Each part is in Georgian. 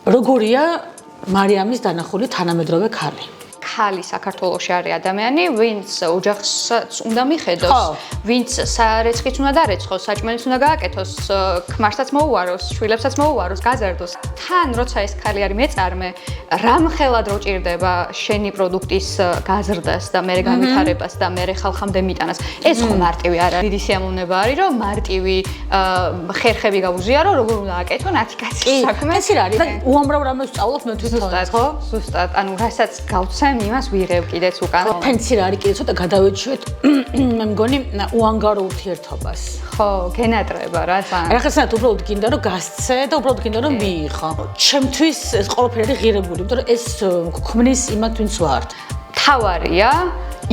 როგორია მარიამის დანახული თანამედროვე ქალი? ქალი საქართველოში არის ადამიანი, ვინც ოჯახს უნდა მიხედოს, ვინც სარეცხიც უნდა დარეცხოს, საჭმელიც უნდა გააკეთოს, ქმარსაც მოუაროს, შვილებსაც მოუაროს, გაზარდოს. თან როცა ეს ქალი არის მეწარმე, რამხელად რო ჭირდება შენი პროდუქტის გაზრდას და მერე განვითარებას და მერე ხალხამდე მიტანას. ეს ხო მარტივი არ არის. დიდი სიამოვნება არის, რომ მარტივი ხერხები გავუზიარო, როგორ უნდა აკეთო ნათიკაცის საქმე. ეს არის. უამრავ რამეს ვსწავლობ მე თვითონ, ხო? ზუსტად. ანუ რასაც გავცემ იმას ვიღებ კიდეც უკან. ფენცი რა არის კიდე ცოტა გადავეჩვეთ მე მგონი უანგარო ურთიერთობას. ხო, გენატრება რა ძალიან. რაღაცნაირად უბრალოდ გინდა რომ გასცე და უბრალოდ გინდა რომ მიიღო. ჩემთვის ეს ყველაფერი არის ღირებული, იმიტომ რომ ეს ქმნის იმათ ვინც ვართ. თავარია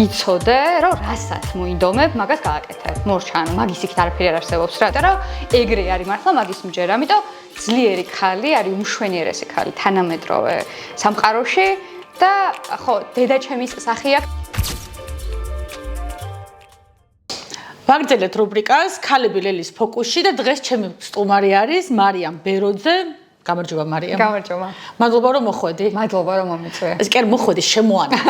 იცოდე რომ რასაც მოინდომებ, მაგას გააკეთებ. მორჩა, ანუ მაგის იქით არაფერი არ არსებობს რა, და რომ ეგრე არის მართლა მაგის მჯერ, ამიტომ ძლიერი ქალი არის უმშვენიერესი ქალი თანამედროვე სამყაროში. და ხო, დედაჩემის სახე აქვს. ვაგრძელეთ რუბრიკას ქალები ლელის ფოკუსში და დღეს ჩემი სტუმარი არის მარიამ ბეროძე. გამარჯობა მარიამ. გამარჯობა. მადლობა რომ მოხვედი. მადლობა რომ მომიწვია. ეს კი არ მოხვედი, შემოანეთ.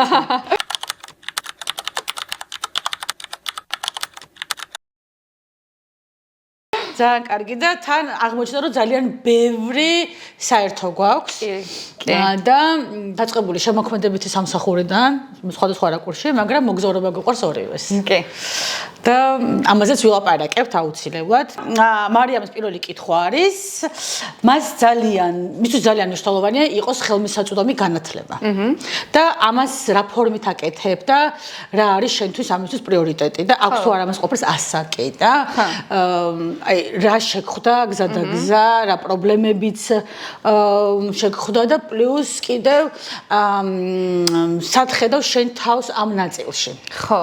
ძალიან კარგი და თან აღმოჩნდა რომ ძალიან ბევრი საერთო გვაქვს. კი. და დაწყებული შემოქმედებითი სამსახურიდან სხვადასხვა რაკურსში, მაგრამ მოგზაურობა გვიყვარს ორივეს. კი. და ამაზეც ვილაპარაკებთ აუცილებლად. მარიამის პირველი კითხვა არის, მისთვის ძალიან მნიშვნელოვანია იყოს ხელმისაწვდომი განათლება. და ამას რა ფორმით აკეთებ და რა არის შენთვის ამისთვის პრიორიტეტი და აქვს თუ არა ამას ყოფილს ასაკი და აი რა შეგხვდა გზა და გზა, რა პრობლემებიც შეგხვდა და პლუს კიდევ სათხედავ შენ თავს ამ ნაწილში. ხო.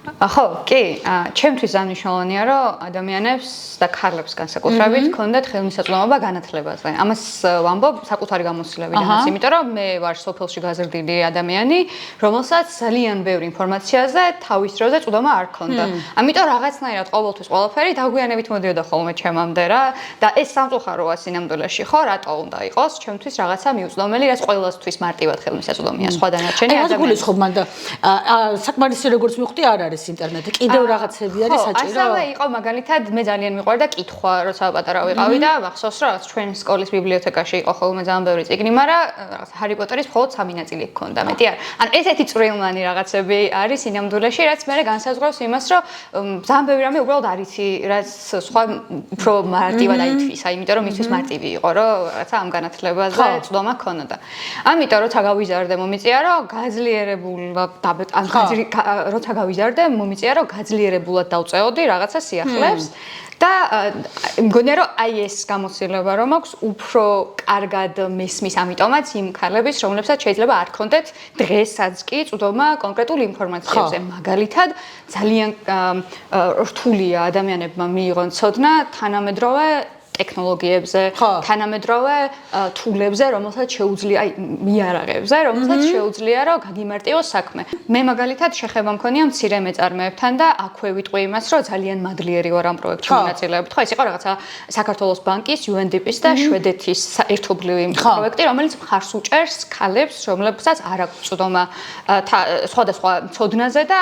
ხო, კი, ჩემთვის მნიშვნელოვანია, რომ ადამიანებს და ქალებს განსაკუთრებით ქონდეთ ხელმისაწვდომობა განათლებაზე. ამას ვამბობ საკუთარი გამოცდილებიდანაც, იმიტომ რომ მე ვარ სოფელში გაზრდილი ადამიანი, რომელსაც ძალიან ბევრი ინფორმაციაზე თავის დროზე წვდომა არ ქონდა. ამიტომ რაღაცნაირად ყოველთვის ყველაფერი დაგვიანებით მოდიოდა ხოლმე ჩემამდე რა და ეს სამწუხაროა სინამდვილეში, ხო, რატო უნდა იყოს ჩემთვის რაღაცა მიუწვდომელი, რაც ყველასთვის მარტივად ხელმისაწვდომია, სხვა დანარჩენი ადამიანები. აი, გულისხმობ მანდა საკმარისი როგორც მივხვდი არ არის ინტერნეტი. კიდევ რაღაცები არის საჭირო. ასევე იყო მაგალითად მე ძალიან მიყვარდა კითხვა, როცა პატარა ვიყავი და მახსოვს რომ ჩვენ სკოლის ბიბლიოთეკაში იყო ხოლმე ძალიან ბევრი წიგნი, მაგრამ რაღაც ჰარი პოტერის მხოლოდ 3 ნაწილი ჰქონდა, მეტი არ. ანუ ესეთი წვრილმანი რაღაცები არის სინამდვილეში, რაც მე განსაზღვრავს იმას, რომ ძალიან ბევრი რამე უბრალოდ არ იცი, რაც სხვა უფრო მარტივად აითვისა, იმიტომ რომ მისთვის მარტივი იყო, რომ რაღაცა ამ განათლებაზე წვდომა ქონოდა. ამიტომ როცა გავიზარდე მომიწია, რომ გაძლიერებულად როცა გავიზარდე მომიწია რომ გაძლიერებულად დავწეოდი რაღაცა სიახლეებს და მგონია რომ აი ეს გამოცდილება რომ აქვს უფრო კარგად მესმის ამიტომაც იმ ქალების რომლებსაც შეიძლება არ ქონდეთ დღესაც კი წვდომა კონკრეტულ ინფორმაციებზე მაგალითად ძალიან რთულია ადამიანებმა მიიღონ ცოდნა თანამედროვე ტექნოლოგიებზე, თანამედროვე თულებზე, რომელსაც შეუძლია, აი მიარაღებზე, რომელსაც შეუძლია რომ გაგიმარტივოს საქმე. მე მაგალითად შეხება მქონია მცირე მეწარმეებთან და აქვე ვიტყვი იმას, რომ ძალიან მადლიერი ვარ ამ პროექტში მონაწილეობით. ხო, ეს იყო რაღაცა საქართველოს ბანკის, UNDP-ის და შვედეთის ერთობლივი პროექტი, რომელიც მხარს უჭერს ქალებს, რომლებსაც არ აქვს წვდომა სხვადასხვა ცოდნაზე და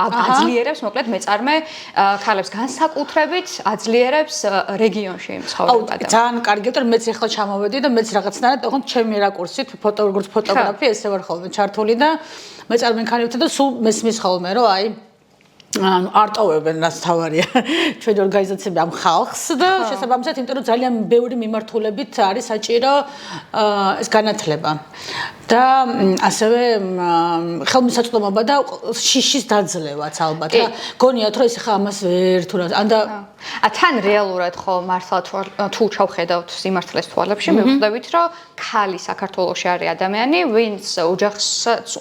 აძლიერებს, მოკლედ მეწარმე ქალებს განსაკუთრებით აძლიერებს რეგიონში. ძალიან კარგი, რომ მეც ახლა ჩამოვედი და მეც რაღაცნაირად ოღონდ ჩემი რაკურსით როგორც ფოტოგრაფი ესე ვარ ხოლმე ჩართული და მეწარმე ქალებთან და სულ მესმის ხოლმე რომ აი ანუ არ ტოვებენ რაც თავარია ჩვენი ორგანიზაციები ამ ხალხს და შესაბამისად იმიტომ რომ ძალიან ბევრი მიმართულებით არის საჭირო ეს განათლება და ასევე ხელმისაწვდომობა და შიშის დაძლევაც ალბათ რა გონიათ რომ ეს ხა ამას ვერ თუ რა ან და თან რეალურად ხო მართლა თუ ჩავხედავთ სიმართლეს თვალებში მივხვდებით რომ ქალი საქართველოში არის ადამიანი ვინც ოჯახს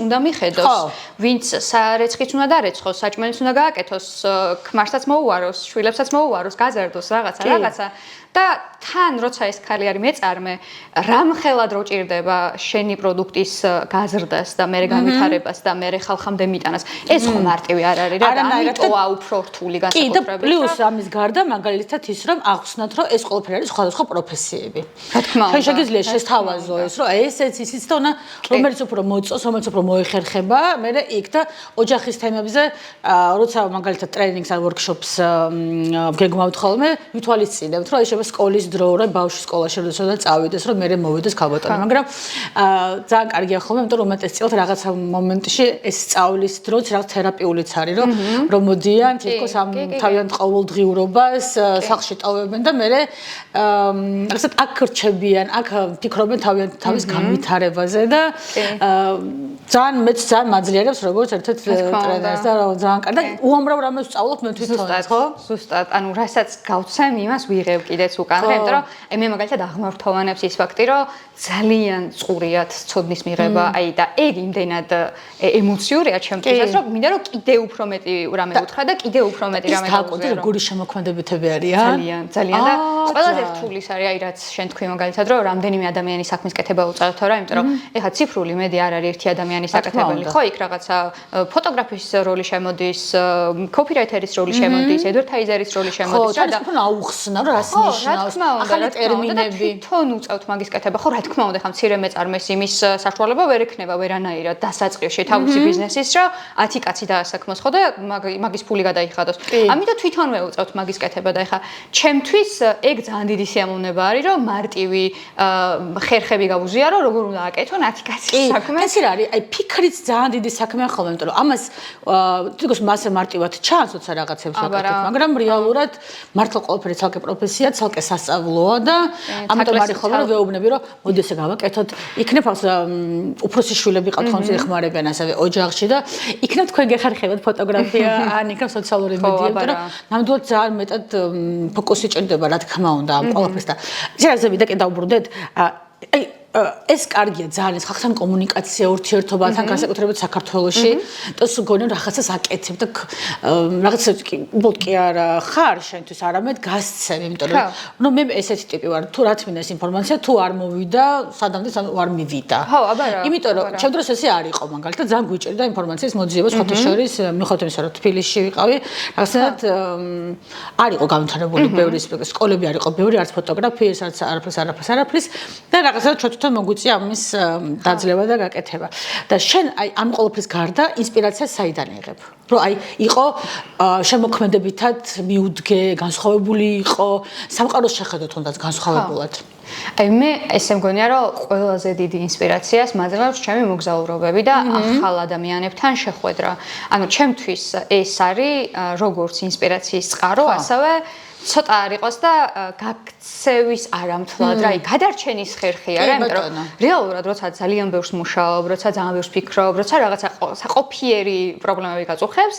უნდა მიხედოს ვინც სარეცხიც უნდა დარეცხოს საჭმელიც უნდა გააკეთოს ქმარსაც მოუაროს შვილებსაც მოუაროს გაზარდოს რაღაცა და თან როცა ეს ქალი არის მეწარმე, რამხელად რო ჭირდება შენი პროდუქტის გაზრდას და მე განვითარებას და მე ხალხამდე მიტანას. ეს ხო მარტივი არ არის რა, ამიტოა უფრო რთული განსაკუთრებით. კი, პლუს ამის გარდა მაგალითად ის რომ ახსნათ რომ ეს ყველაფერი არის სხვადასხვა პროფესიები. რა თქმა უნდა. შეგიძლია შესთავაზო ეს რომ ესეც ისიც და რომელიც უფრო მოწოს, რომელიც უფრო მოეხერხება, მე იქ და ოჯახის თემებზე როცა მაგალითად ტრენინგს ან ვორქშოპს გეგმავთ ხოლმე, ვითვალისწინებთ რომ ეს შეიძლება სკოლის დრო რომ ბავშვი სკოლაში როდესაც წავიდეს რომ მე მოვიდეს ქალბატონი, მაგრამ ძალიან კარგია ხოლმე, იმიტომ რომ უმეტესწილად რაღაცა მომენტში ეს სწავლის დროც რაღაც თერაპიულიც არის, რომ მოდიან თითქოს ამ თავიანთ ყოველდღიურობას სახლში ტოვებენ და მე რაღაცა აქ რჩებიან, აქ ფიქრობენ თავის განვითარებაზე და ძალიან მეც ძალიან მაძლიერებს როგორც ერთ-ერთ ტრენერს და ძალიან კარგი და უამრავ რამეს ვსწავლობ მე თვითონ, ხო? ზუსტად, ანუ რასაც გავცემ, იმას ვიღებ კიდეც უკან, იმიტომ რომ მე მაგალითად აღმართოვანებს ის ფაქტი, რომ ძალიან წყურიათ ცოდნის მიღება, აი და ეგ იმდენად ემოციურია ჩემთვის, რომ მინდა რომ კიდე უფრო მეტი რამე უთხრა და კიდე უფრო მეტი რამე გავუძე, რომ გულის შემოქმედებითები არიან. ძალიან და ყველაზე რთული ის არის, აი რაც შენ თქვი მაგალითად, რომ რამდენიმე ადამიანის საქმის კეთება უწევთ რა, იმიტომ რომ ეხლა ციფრული მედია არ არის ერთი ადამიანის საკეთებელი, ხო, იქ რაღაცა ფოტოგრაფის როლი შემოდის, კოპირაითერის როლი შემოდის, ადვერტაიზერის როლი შემოდის და ხო, აუხსნა რა ნიშნავს, ახალი ტერმინები. თვითონ უწევთ მაგის კეთება, ხო, რა თქმა უნდა, ხა მცირე მეწარმეს იმის საშუალება ვერ ექნება ვერანაირად დასაწყისში თავისი ბიზნესის, რომ 10 კაცი დაასაქმოს, ხო და მაგის ფული გადაიხადოს. ამიტომ თვითონვე უწევთ მაგის კეთება და ეხა ჩემთვის ეგ ძალიან დიდი სიამოვნება არის, რომ მარტივი ხერხები გავუზიარო, როგორ უნდა აკეთო 10 კაცის საქმე. ეს არის, აი ფიქრიც ძალიან დიდი საქმეა ხოლმე, იმიტომ რომ ამას თითქოს მასე მარტივად ჩანს, როცა რაღაცებს ვაკეთებ, მაგრამ რეალურად მართლა ყველაფერი ცალკე პროფესია, ცალკე სასწავლოა და ამიტომ არის ხოლმე რომ ვეუბნები, რომ მოდი ესე გავაკეთოთ, იქნებ უფროსი შვილები ყავთ ხოლმე ეხმარებიან ასევე ოჯახში და იქნებ თქვენ გეხარხებათ ფოტოგრაფია ან იქნებ სოციალური მედია, იმიტომ რომ ნამდვილად ძალიან მეტად ფოკუსი ჭირდება, რა თქმა უნდა, ამ ყველაფერს და შეიძლება ვიდა კიდე დაუბრუნდეთ, აი ეს კარგია ძალიან ხალხთან კომუნიკაცია, ურთიერთობათან, განსაკუთრებით საქართველოში და სულ გონიო რაღაცას აკეთებ და რაღაცა უბრალოდ კი არა ხარ შენთვის, არამედ გასცემ, იმიტომ რომ მე ესეთი ტიპი ვარ, თუ რაც მინდა ეს ინფორმაცია, თუ არ მოვიდა, სადამდე არ მივიდა. ხო, აბა რა. იმიტომ რომ ჩემ დროს ესე არ იყო მაგალითად, ძალიან გვიჭირდა ინფორმაციის მოძიება სხვათა შორის, მიუხედავად იმისა, რომ თბილისში ვიყავი, რაღაცნაირად არ იყო განვითარებული ბევრი სკოლები არ იყო ბევრი, არც ფოტოგრაფიის, არც არაფრის და რაღაცა ჩვენ მოგვიწია ამის დაძლევა და გაკეთება. და შენ აი ამ ყოველფრის გარდა ინსპირაცია საიდან იღებ? რომ აი იყო შემოქმედებითად მიუდგე, განსხვავებული იყო, სამყაროს შეხედო თუნდაც განსხვავებულად. აი მე ესე მგონია რომ ყველაზე დიდი ინსპირაციას მაძლევს ჩემი მოგზაურობები და ახალ ადამიანებთან შეხვედრა. ანუ ჩემთვის ეს არის როგორც ინსპირაციის წყარო, ასევე ცოტა არ იყოს და გაქცევის არამთლად რა, გადარჩენის ხერხი არა, იმიტომ რომ რეალურად როცა ძალიან ბევრს მუშაობ, როცა ძალიან ბევრს ფიქრობ, როცა რაღაცა საყოფიერი პრობლემები გაწუხებს,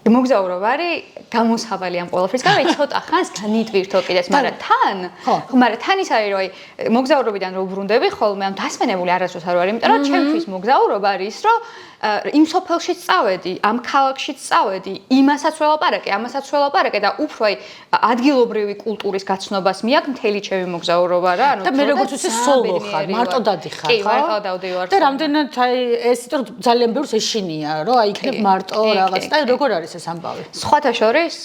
მოგზაურობა არის გამოსავალი ამ ყველაფრისგან, აი ცოტა ხანს განიტვირთო კიდეც, მაგრამ თან ის არის, რომ აი მოგზაურობიდან რო ბრუნდები ხოლმე ამ დასვენებული არასდროს არ ვარ, იმიტომ რომ ჩემთვის მოგზაურობა არის ის, რომ იმ სოფელშიც წავედი, ამ ქალაქშიც წავედი, იმასაც ველაპარაკე, ამასაც ველაპარაკე და უფრო აი ადგილობრივი კულტურის გაცნობას მიაქვს მთელი ჩემი მოგზაურობა რა, ანუ და მე როგორც ვიცი სოლო ხარ, მარტო დადიხარ, ხო? კი, მარტო დავდივარ. და რამდენად აი ეს იმიტომ რომ ძალიან ბევრს ეშინია, რომ აი იქნებ მარტო რაღაც და როგორ არის ეს ამბავი? სხვათა შორის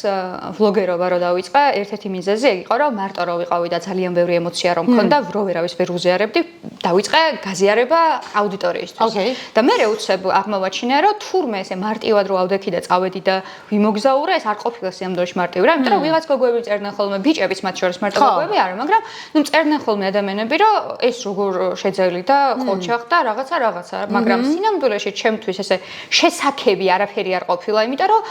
ბლოგერობა რო დავიწყე, ერთ-ერთი მიზეზი ეგ იყო, რომ მარტო რო ვიყავი და ძალიან ბევრი ემოცია რომ მქონდა, რო ვერავის ვერ უზიარებდი, დავიწყე გაზიარება აუდიტორიისთვის. და მე უცებ აღმოვაჩინე, რომ თურმე ესე მარტივად რო ავდექი და წავედი და ვიმოგზაურე, ეს არ ყოფილა სიამოვნებაში მარტივი რა, იმიტომ რომ ვიღაც გოგოები წერდნენ ხოლმე, ბიჭებიც მათ შორის მარტო გოგოები არა, მაგრამ ნუ წერდნენ ხოლმე ადამიანები, რომ ეს როგორ შეძელი და ყოჩახ და რაღაცა, მაგრამ სინამდვილეში ჩემთვის ესე შესაქმები არაფერი არ ყოფილა, იმიტომ რომ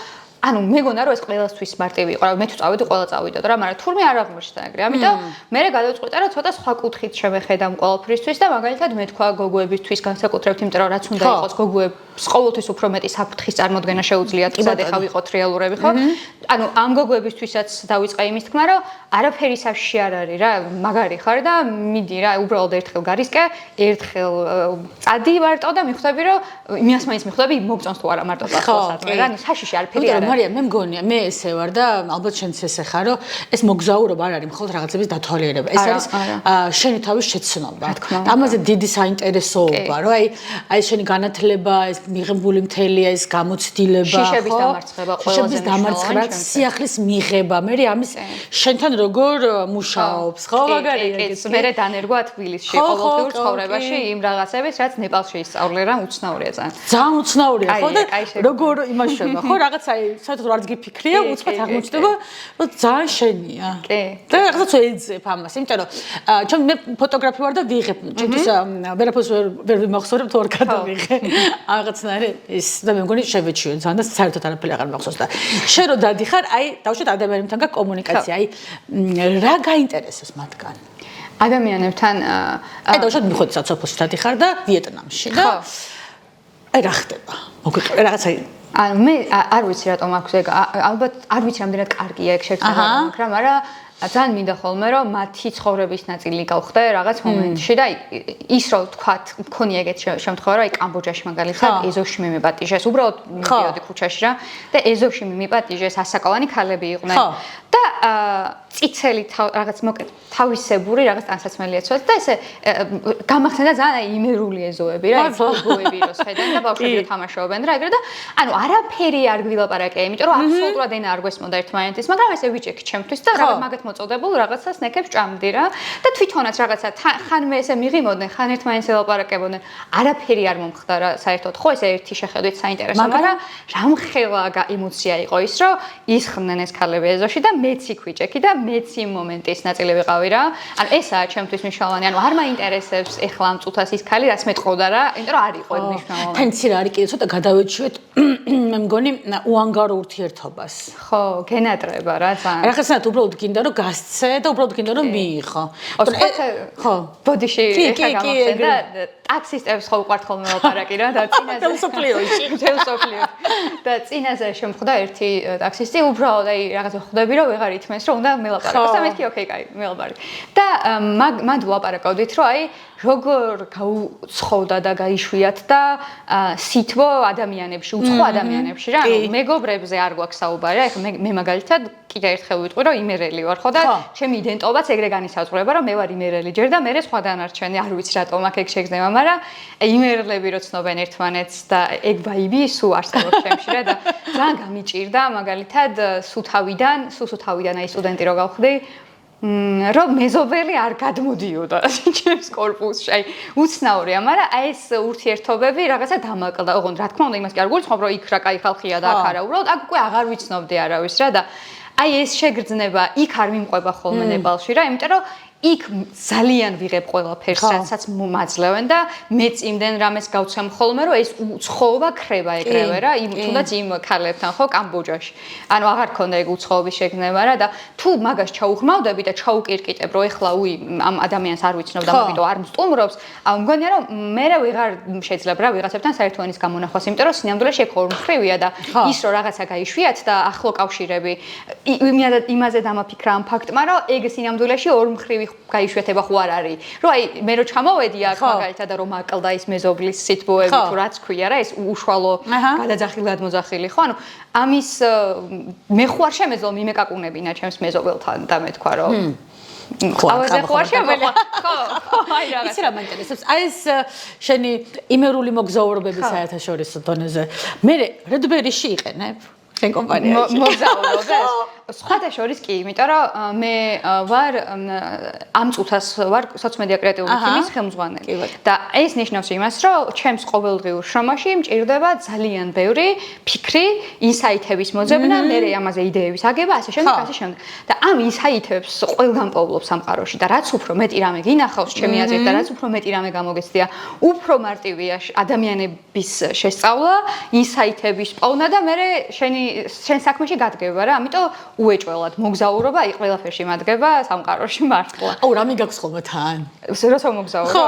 ანუ მეგონა რომ ეს ყველასთვის მარტივი იყო რა მე თუ წავედი ყველა წავიდოდ რა მაგრამ თურმე არ აღმოჩნდა ეგრე ამიტომ მე გადავწყვიტე რომ ცოტა სხვა კუთხით შემეხედა ყველაფრისთვის და მაგალითად მე თქვა გოგოებისთვის განსაკუთრებით იმიტომ რომ რაც უნდა იყოს გოგოებს ყოველთვის უფრო მეტი საფრთხის წარმოქმნა შეუძლიათ გზადეხა ვიყოთ რეალურები ხო ანუ ამ გოგოებისთვისაც დავიწყე იმის თქმა რომ არაფერი საშიში არ არის რა მაგარი ხარ და მიდი რა უბრალოდ ერთხელ გარისკე ერთხელ წადი მარტო და მიხვდები რომ იმას მაინც მიხვდები მოგწონს თუ არა მარტო წახვალსადმე რა ანუ საშიში არაფერი არ არის მარია მე მგონია მე ესე ვარ და ალბათ შენც ესე ხარ რომ ეს მოგზაურობა არ არის მხოლოდ რაღაცების დათვალიერება ეს არის შენი თავის შეცნობა და ამაზე დიდი საინტერესოობა რომ აი შენი განათლება ეს მიღებული მთელია ეს გამოცდილება შიშების დამარცხება შიშების დამარცხება სიახლის მიღება მე ამის შენთან როგორ მუშაობს ხო მაგარია ეს მე დანერგვა თბილისში ყოველდღიურ ცხოვრებაში იმ რაღაცების რაც ნეპალში ისწავლე რა უცნაურია ძალიან უცნაურია ხო და როგორ იმაშება ხო რაღაცა საერთოდ არც გიფიქრია უცბად აღმოჩნდება რომ ძალიან შენია კი და რაღაცა ეძებ ამას იმიტომ რომ ჩემ მე ფოტოგრაფი ვარ და ვიღებ ჩემთვის ვერაფერს ვერ ვიმახსოვრებ თუ არ გადავიღე რაღაცნაირი ის და მე მგონი შევეჩიო ძალიან და საერთოდ არაფერი აღარ მახსოვს და შენ რო დადიხარ აი დავუშვათ ადამიანებთან გა კომუნიკაცია აი რა გაინტერესებს მათგან ადამიანებთან აი დავუშვათ მიხოდი საცოფლოში დადიხარ და ვიეტნამში და აი რა ხდება მოგვიყვე რაღაცა ანუ მე არ ვიცი რატომ აქვს ეგ ალბათ არ ვიცი რამდენად კარგია ეგ შეკრება მაგრამ არა ძალიან მინდა ხოლმე რომ მათი ცხოვრების ნაწილი გავხდე რაღაც მომენტში და ის რომ თქვათ მქონია ეგეთ შემთხვევა რომ აი კამბოჯაში მაგალითად ეზოში მიმეპატიჟეს უბრალოდ მიდიოდი ქუჩაში რა და ეზოში მიმეპატიჟეს ასაკოვანი ქალები იყვნენ და წიცელი რაღაც მოკეთ თავისებური რაღაც ტანსაცმელი ეცვათ და ესე გამახსენდა ძალიან იმერული ეზოები რა ეზოები რო შეხედან და ბავშვები თამაშობენ რა ეგრე და ანუ არაფერი არ გვილაპარაკე იმიტომ რომ აბსოლუტურად ენა არ გვესმოდა ერთმანეთის მაგრამ ესე ვიჭექი ჩემთვის და რაღაც მაგათ მოწოდებულ რაღაცას ნეკებს ჭამდი რა და თვითონაც რაღაცა ხან მე ესე მიღიმოდნენ ხან ერთმანეთს ელაპარაკებოდნენ არაფერი არ მომხდა რა საერთოდ ხო ესე ერთი შეხედვით საინტერესო მაგრამ რამხელა ემოცია იყო ის რომ ისხდნენ ეს ქალები ეზოში და მეც იქ ვიჭექი და მეც იმ მომენტის ნაწილი ვიყავი რა ანუ ესაა ჩემთვის მნიშვნელოვანი ანუ არ მაინტერესებს ეხლა ამ წუთას ის ქალი რაც მეტყოდა რა იმიტომ რომ არ იყო ეს მნიშვნელოვანი თენცი რა არის კიდე ცოტა გადავეჩვეთ მე მგონი უანგარო ურთიერთობას ხო გენატრება რა ძალიან რაღაცნაირად უბრალოდ გინდა რომ გასცე და უბრალოდ გინდა რომ მიიღო ხო ბოდიში ეხა გამახსენდა ტაქსისტებს ხო უყვართ ხოლმე ლაპარაკი რა და წინაზე სოფლიოში და წინაზე შემხვდა ერთი ტაქსისტი უბრალოდ აი რაღაცა ხვდები რომ ვეღარ ითმენს რომ უნდა მელაპარაკოს და მეთქი ოკეი კაი მელაპარაკი და მან ვლაპარაკავდით რომ აი როგორ გაუცხოვდა და გაიშვიათ და სითბო ადამიანებში უცხო ადამიანებში რა ანუ მეგობრებზე არ გვაქვს საუბარი ეხლა მე მაგალითად კიდე ერთხელ ვიტყვი რომ იმერელი ვარ ხო და ჩემი იდენტობაც ეგრე განისაზღვრება რომ მე ვარ იმერელი ჯერ და მე სხვა დანარჩენი არ ვიცი რატომ აქ ეგ შეგრძნება მაგრამ იმერლები რო ცნობენ ერთმანეთს და ეგ ვაიბი სულ არსებობს ჩემში რა და ძალიან გამიჭირდა მაგალითად სუთავიდან აი სტუდენტი რო გავხდი რომ მეზობელი არ გადმოდიოდა ჩემს корпуსში. აი უცნაურია, მაგრამ აი ეს ურთიერთობები რაღაცა დამაკლდა. ოღონდ რა თქმა უნდა, იმას კი არ გულისხმობ, რომ იქ რა кай ხალხია და აქ არა. უბრალოდ აქ უკვე აღარ ვიცნობდი არავის რა და აი ეს შეგრძნება იქ არ მიმყვება ხოლმე ნეპალში რა, იმიტომ რომ იქ ძალიან ვიღებ ყველაფერს, რასაც მომაძლევენ და მეც იმდენ რამეს გავცემ ხოლმე, რომ ეს უცხოობა ქრება ეკრევე რა, თუნდაც იმ ქალებთან ხო კამბოჯაში. ანუ აღარ ქონდა ეგ უცხოობის შეგრძნება რა და თუ მაგას ჩაუღმავდები და ჩაუკირკიტებ, რომ ეხლა ამ ადამიანს არ ვიცნობ და მაგიტო არ მსტუმრობს, მგონია რომ მე ვეღარ შეძლებ რა ვიღაცებთან საერთო ენის გამონახვას, იმიტომ რომ სინამდვილეში ეგ ორმხრივია და ის რომ რაღაცა გაიშვიათ და ახლო კავშირები იმაზე დამაფიქრა ამ ფაქტმა, რომ ეგ სინამდვილეში ორმხრივი გაიშვიათება ხო არ არის. რომ აი მე რო ჩამოვედი აქ მაგალითად და რომ აკლდა ის მეზობლის სითბოები თუ რაც ქვია რა ეს უშუალო გადაძახილად მოძახილი ხო ანუ ამის მე ხო არ შემეძლო მიმეკაკუნებინა ჩემს მეზობელთან და მე თქვა რომ ყველაზე ხო არ შემეძლო ხო აი რა იცი რა მაინტერესებს აი ეს შენი იმერული მოგზაურობები საერთაშორისო დონეზე მე რედბერიში იყენებ შენ კომპანიაში მოგზაურობ სხვათა შორის კი, იმიტომ რომ მე ვარ ამ წუთას ვარ სოციომედია კრეატიული თემის ხელმძღვანელი და ეს ნიშნავს იმას, რომ ჩემს ყოველდღიურ შრომაში მჭირდება ძალიან ბევრი ფიქრი, ინსაიტების მოძებნა, მე ამაზე იდეების აგება, ასე შემდეგ. და ამ ინსაიტებს ყველგან პოვლობს სამყაროში და რაც უფრო მეტი რამე გინახავს ჩემი აზრით და რაც უფრო მეტი რამე გამოგეცდია, უფრო მარტივია ადამიანების შესწავლა, ინსაიტების პოვნა და მე შენ საქმეში გადგება რა. ამიტომ უეჭველად მოგზაურობა, აი ყველაფერში მადგება სამყაროში მართლა. აუ რამე გაქვს ხოლმე თან? როცა მოგზაურო?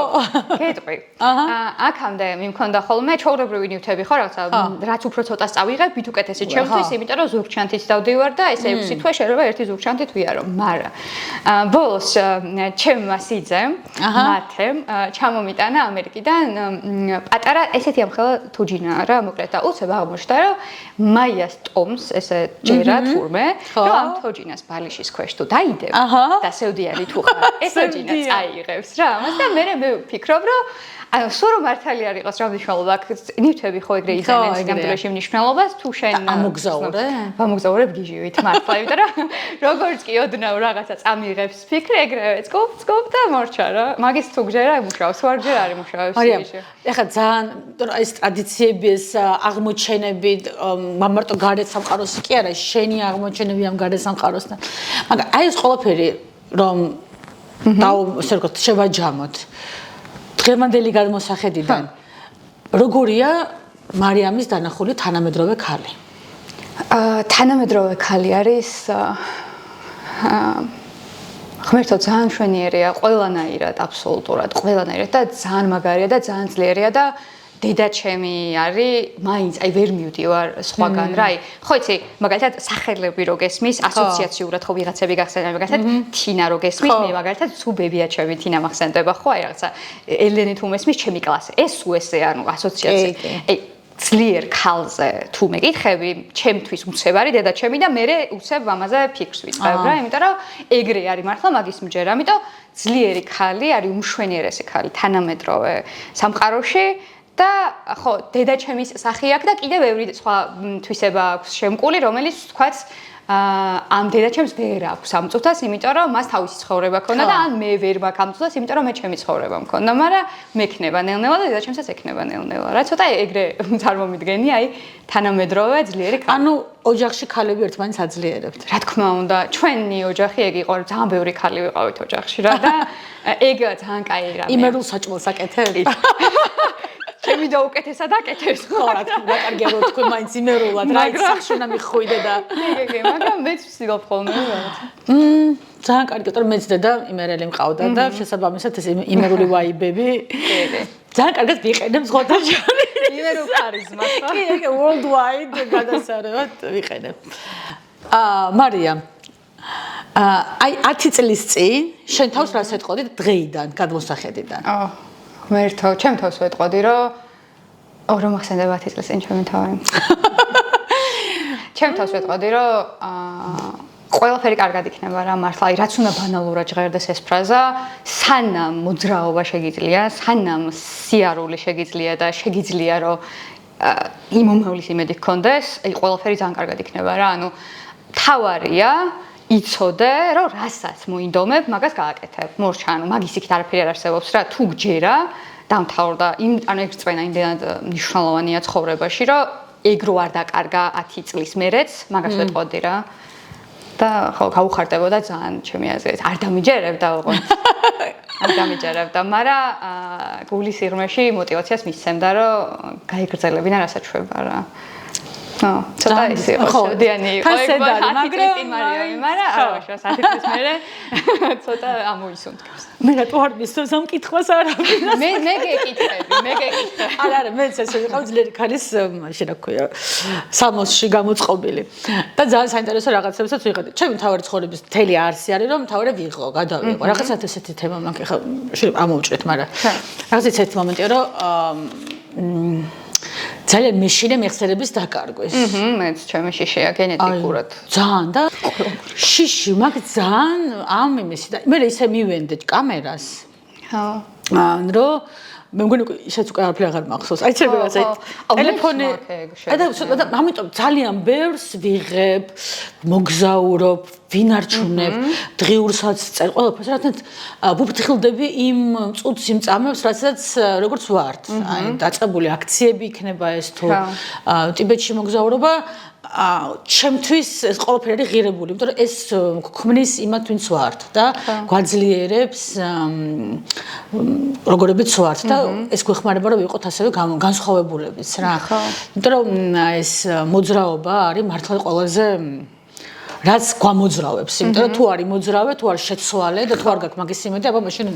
გეტყვი. აქამდე მიმქონდა ხოლმე ჩვეულებრივი ნივთები ხო რაღაცა რაც უფრო ცოტა წავიღებ, ვით უკეთესი ჩემთვის, იმიტომ რომ ზურგჩანთით დავდივარ და ესე 6 თვე შეიძლება ერთი ზურგჩანთით ვიარო, მაგრამ ბოლოს ჩემმა სიძემ, მათემ ჩამომიტანა ამერიკიდან პატარა ესეთი ამხელა თუჯინა რა, მოკლედ და უცებ აღმოჩნდა რომ მაიას ტომს ესე ჭერა თურმე, რომ ამ თოჯინას ბალიშის ქვეშ თუ დაიდებ და სევდიანი თუ ხარ, ეს თოჯინა წაიღებს რა. ამას და მე ვფიქრობ რომ ანუ სულ რომ მართალი არ იყოს რა მნიშვნელობა აქვს ნივთები ხო ეგრე იძენენ სინამდვილეში მნიშვნელობას თუ შენ ამოგზაურე გიჟივით მართლა იმიტომ რომ როგორც კი ოდნავ რაღაცა წამიღებს ფიქრი ეგრევე წკობ და მორჩა რა მაგის თუ გჯერა იმუშავებს თუ არ ჯერა არ იმუშავებს ისე ეხლა ძალიან ეს ტრადიციები ეს აღმოჩენები მარტო გარეთ სამყაროსი კი არა შენი აღმოჩენები ამ გარეთ სამყაროსთან მაგრამ აი ეს ყველაფერი რომ ესე ვთქვათ შევაჯამოთ დღევანდელი გადმოსახედიდან როგორია მარიამის დანახული თანამედროვე ქალი? თანამედროვე ქალი არის ღმერთო ძალიან მშვენიერია ყველანაირად აბსოლუტურად ყველანაირად და ძალიან მაგარია და ძალიან ძლიერია და დედა ჩემი არის მაინც აი ვერ მივდივარ სხვაგან რა აი ხო იცი მაგალითად სახელები რო გესმის ასოციაციურად ხო ვიღაცები გახსენდება მაგალითად თინა რო გესმის მე მაგალითად სულ ბებია ჩემი თინა მახსენდება ხო აი რაღაცა ელენე თუ მესმის ჩემი კლასი ეს უესე ანუ ასოციაცია აი ძლიერ ქალზე თუ მეკითხები ჩემთვის უცებარი დედა ჩემი და მე უცებ ამაზე ფიქრს ვიწყებ რა იმიტომ რომ ეგრე არის მართლა მაგის მჯერა ამიტომ ძლიერი ქალი არის უმშვენიერესი ქალი თანამედროვე სამყაროში და ხო დედა ჩემის სახე აქვს და კიდევ ბევრი სხვა თვისება აქვს შემკული რომელიც თქვაც ამ დედა ჩემს ვერ აქვს ამწუთას იმიტომ რომ მას თავისი ცხოვრება ქონდა და ან მე ვერ მაქვს ამწუთას იმიტომ რომ მე ჩემი ცხოვრება მქონდა მაგრამ მექნება ნელ-ნელა და დედა ჩემსაც ექნება ნელ-ნელა რა ცოტა ეგრე წარმომიდგენი აი თანამედროვე ძლიერი ქალი ანუ ოჯახში ქალები ერთმანეთს აძლიერებთ რა თქმა უნდა ჩვენი ოჯახი ეგ იყო ძალიან ბევრი ქალი ვიყავით ოჯახში რა და ეგ ძალიან კაი რამეა იმერულ საჭმელს აკეთებ ჩემი და უკეთესად აკეთებს ხო რა თქმა უნდა კარგია რომ თქვენ მაინც იმერულად რა ის სახში უნდა მიხვიდე და გეგე მაგრამ მეც ვცდილობ ხოლმე რაღაცა ძალიან კარგი რომ მეც დედა იმერელი მყავდა და შესაბამისად ეს იმერული ვაიბები ძალიან კარგად ვიყენებ ზღოდან იმერულ ქარიზმას ხო კი ეგ worldwide გადასარევად ვიყენებ მარიამ აი 10 წლის წინ შენ თავს რას ეთყოდი დღეიდან გადმოსახედიდან ღმერთო, ჩემ თავს ვეტყოდი, რომ რომ ახსენდება 10 წლის წინ ჩემი თავი. ჩემ თავს ვეტყოდი, რომ ყველაფერი კარგად იქნება რა, მართლა, აი რაც უნდა ბანალურად ჟღერდეს ეს ფრაზა, სანამ მოძრაობა შეგიძლია, სანამ სიარული შეგიძლია და შეგიძლია რომ იმ მომავლის იმედი გქონდეს, აი ყველაფერი ძალიან კარგად იქნება რა, ანუ თავარია იცოდე რომ რასაც მოინდომებ მაგას გააკეთებ. მორჩა ანუ მაგის იქით არაფერი არ არსებობს რა თუ გჯერა დამთავრდა იმ ანუ ეგ წვენა იმდენად მნიშვნელოვანია ცხოვრებაში რომ ეგ რო არ დაკარგა 10 წლის მერეც მაგას ვეტყოდი რა და ხო გაუხარდებოდა ძალიან ჩემი აზრით არ დამიჯერებდა ოღონდ არ დამიჯერებდა მაგრამ გულის სიღრმეში мотиваციას მისცემდა რომ გაიგრძელებინა რასაც შვება რა ცოტა ისე შოდიანი იყო მაგრამ არა შას 10 წლის მერე ცოტა ამოისუნთქებს მე რატო არ მისცემს ამ კითხვას არავინ მე გეკითხები არა მე ესე ვიყავ ძლიერი ქალის შენ რა ქვია სამოსში გამოწყობილი და ძალიან საინტერესო რაღაცებსაც ვიღებდი ჩემი მთავარი ცხოვრების მთელი არსი არის რომ მთავარი ვიღო გადავიღო რაღაცათ ესეთი თემა მაქვს ხა ამოვჭრეთ მაგრამ რაღაცა ესეთი მომენტია რომ ძალიან მეშინე მეხსიერების დაკარგვის. მეც ჩემი შიშია გენეტიკურად. ძალიან და შიში მაგ ძალიან ამ იმისი და მე ისე მივენდე კამერას. ხო. რომ მე მგონი ისეც უკვე არაფერი აღარ მახსოვს. აი ცები რაღაცა ტელეფონი. და ამიტომ ძალიან ბევრს ვიღებ, მოგზაურობ, ვინარჩუნებ, დღიურსაც წერ ყველაფერს რადგან ვუფრთხილდები იმ წუთს იმ წამებს, რასაც როგორც ვართ. აი დაწყებული აქციები იქნება ეს თუ ტიბეტში მოგზაურობა ჩემთვის ეს ყველაფერი არის ღირებული, იმიტომ რომ ეს ქმნის იმათ ვინც ვართ და გვაძლიერებს როგორებიც ვართ და ეს გვეხმარება რომ ვიყოთ ასევე განსხვავებულებიც რა. იმიტომ რომ ეს მოძრაობა არის მართლა ყველაზე რაც გვამოძრავებს, იმიტომ რომ თუ არის მოძრავე, თუ არის შეცვალე და თუ არ გაქვს მაგის იმედი, აბა მაშინ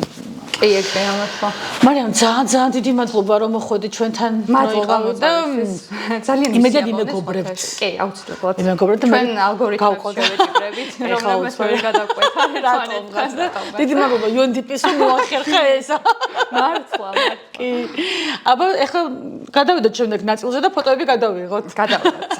კი ეგრეა მართლა. მარიამ ძალიან დიდი მადლობა რომ მოხვედი ჩვენთან მადლობა და ძალიან იმედად იმეგობრებთ. კი, აუცილებლად. იმეგობრებთ ჩვენ ალგორითმებს შევეჭიბრებით, რომელმაც ვერ გადაყვეთა ერთმანეთთან. დიდი მადლობა UNDP-ს რომ მოახერხა ესა. მართლა. კი. აბა ეხლა გადავიდეთ შემდეგ ნაწილზე და ფოტოები გადავიღოთ. გადავიღოთ.